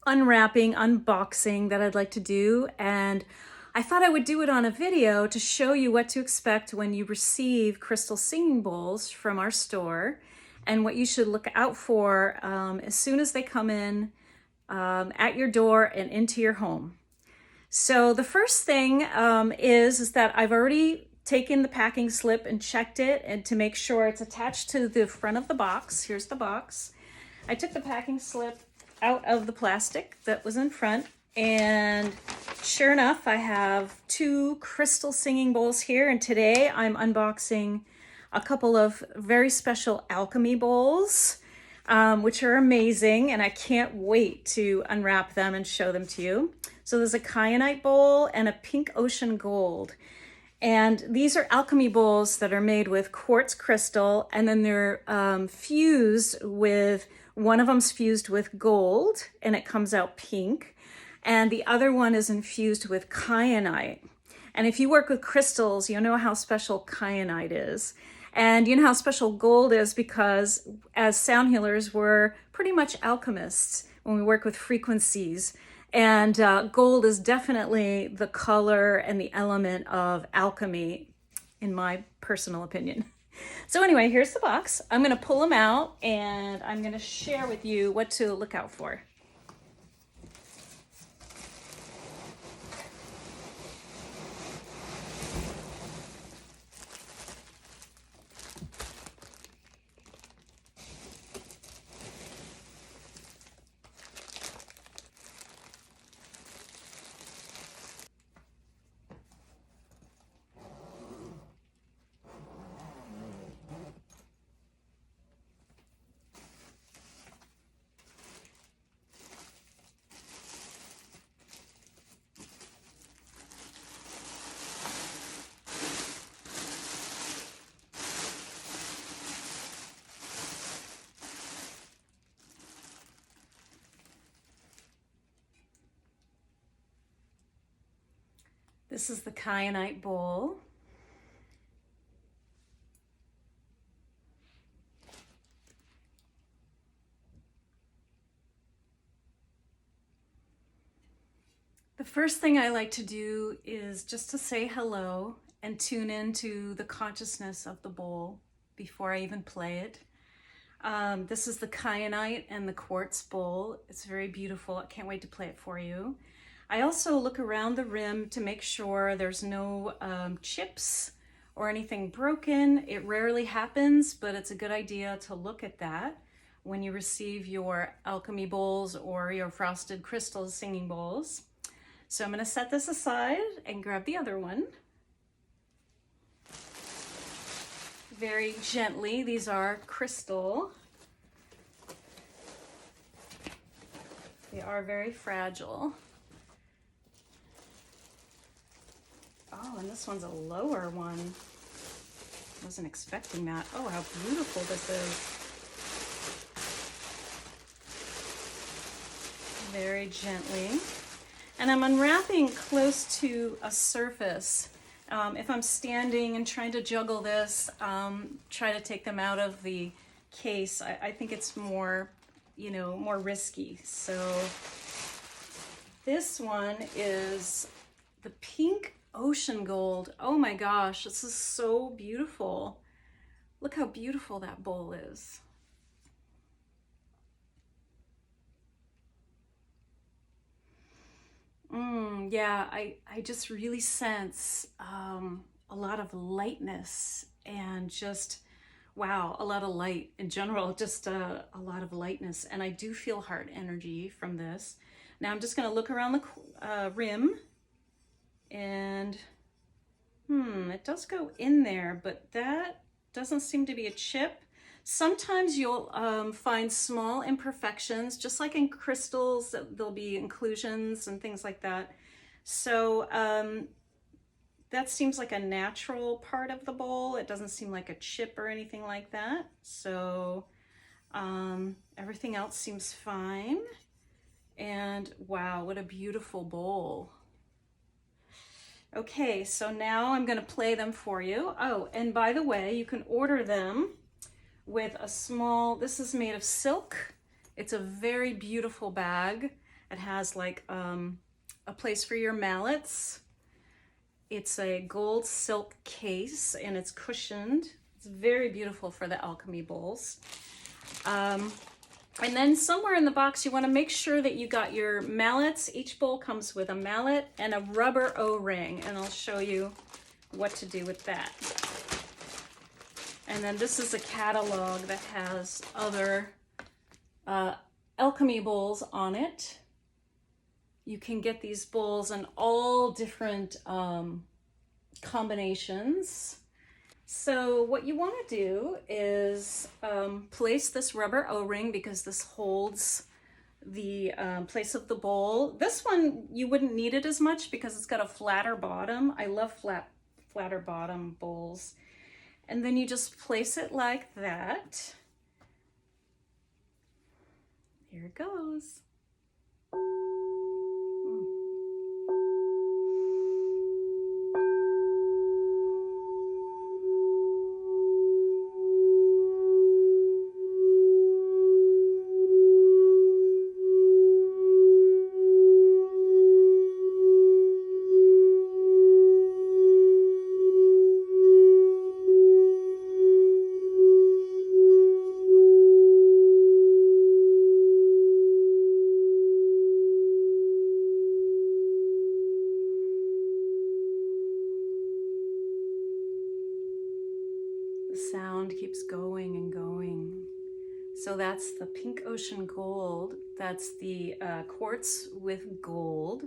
unwrapping, unboxing that I'd like to do, and I thought I would do it on a video to show you what to expect when you receive crystal singing bowls from our store and what you should look out for as soon as they come in at your door and into your home. So the first thing is that I've already taken the packing slip and checked it and to make sure it's attached to the front of the box. Here's the box. I took the packing slip out of the plastic that was in front, and sure enough, I have 2 crystal singing bowls here, and today I'm unboxing a couple of very special Alchemy bowls, which are amazing, and I can't wait to unwrap them and show them to you. So there's a Kyanite bowl and a pink ocean gold. And these are Alchemy bowls that are made with quartz crystal, and then they're fused with, one of them's fused with gold, and it comes out pink. And the other one is infused with kyanite. And if you work with crystals, you know how special kyanite is. And you know how special gold is because as sound healers, we're pretty much alchemists when we work with frequencies. And gold is definitely the color and the element of alchemy, in my personal opinion. So anyway, here's the box. I'm going to pull them out and I'm going to share with you what to look out for. This is the kyanite bowl. The first thing I like to do is just to say hello and tune into the consciousness of the bowl before I even play it. This is the kyanite and the quartz bowl. It's very beautiful. I can't wait to play it for you. I also look around the rim to make sure there's no chips or anything broken. It rarely happens, but it's a good idea to look at that when you receive your Alchemy bowls or your frosted crystal singing bowls. So I'm going to set this aside and grab the other one. Very gently, these are crystal. They are very fragile. Oh, and this one's a lower one. Wasn't expecting that. Oh, how beautiful this is. Very gently. And I'm unwrapping close to a surface. If I'm standing and trying to juggle this, try to take them out of the case, I think it's more, more risky. So this one is the pink ocean gold. Oh my gosh, this is so beautiful. Look how beautiful that bowl is. Yeah, I just really sense a lot of lightness and just, wow, a lot of light in general, just a lot of lightness. And I do feel heart energy from this. Now I'm just going to look around the rim. And it does go in there, but that doesn't seem to be a chip. Sometimes you'll find small imperfections, just like in crystals, there'll be inclusions and things like that. So that seems like a natural part of the bowl. It doesn't seem like a chip or anything like that. So everything else seems fine. And wow, what a beautiful bowl. Okay, so now I'm going to play them for you. Oh, and by the way, you can order them with a small, this is made of silk. It's a very beautiful bag. It has like a place for your mallets. It's a gold silk case and it's cushioned. It's very beautiful for the Alchemy bowls. And then somewhere in the box, you want to make sure that you got your mallets. Each bowl comes with a mallet and a rubber O-ring, and I'll show you what to do with that. And then this is a catalog that has other Alchemy bowls on it. You can get these bowls in all different combinations. So what you want to do is place this rubber O-ring, because this holds the place of the bowl. This one, you wouldn't need it as much because it's got a flatter bottom. I love flatter bottom bowls. And then you just place it like that. Here it goes. Sound keeps going and going. So that's the pink ocean gold. That's the quartz with gold.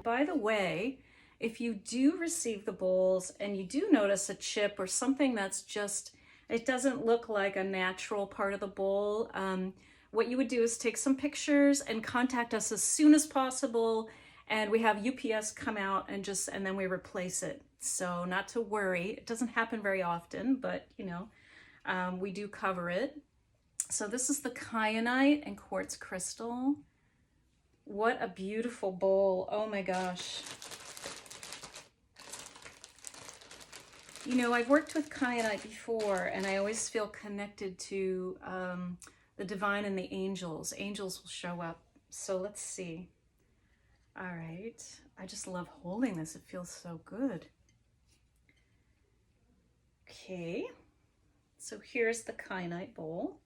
By the way, if you do receive the bowls and you do notice a chip or something that's just, it doesn't look like a natural part of the bowl, what you would do is take some pictures and contact us as soon as possible, and we have UPS come out and then we replace it. So not to worry, it doesn't happen very often, but you know, we do cover it. So this is the kyanite and quartz crystal. What a beautiful bowl. Oh my gosh. You know, I've worked with kyanite before, and I always feel connected to the divine and the angels. Angels will show up. So let's see. All right. I just love holding this. It feels so good. Okay. So here's the kyanite bowl.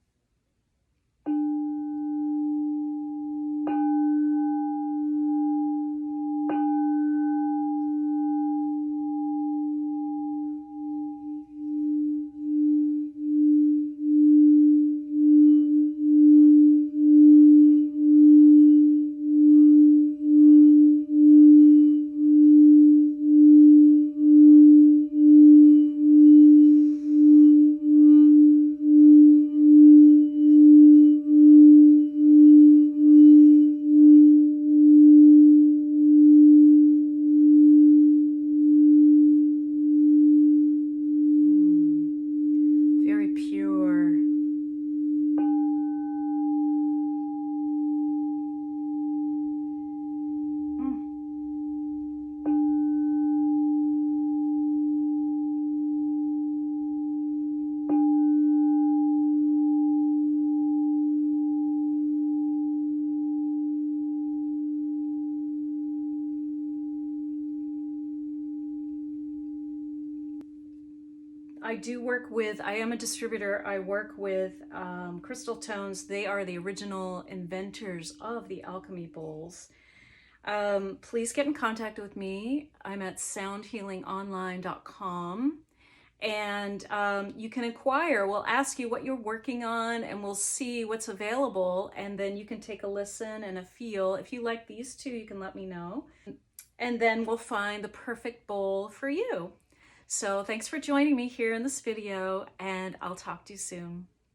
I do work with, I am a distributor. I work with Crystal Tones. They are the original inventors of the Alchemy bowls. Please get in contact with me. I'm at soundhealingonline.com. And you can inquire. We'll ask you what you're working on and we'll see what's available. And then you can take a listen and a feel. If you like these two, you can let me know. And then we'll find the perfect bowl for you. So thanks for joining me here in this video, and I'll talk to you soon.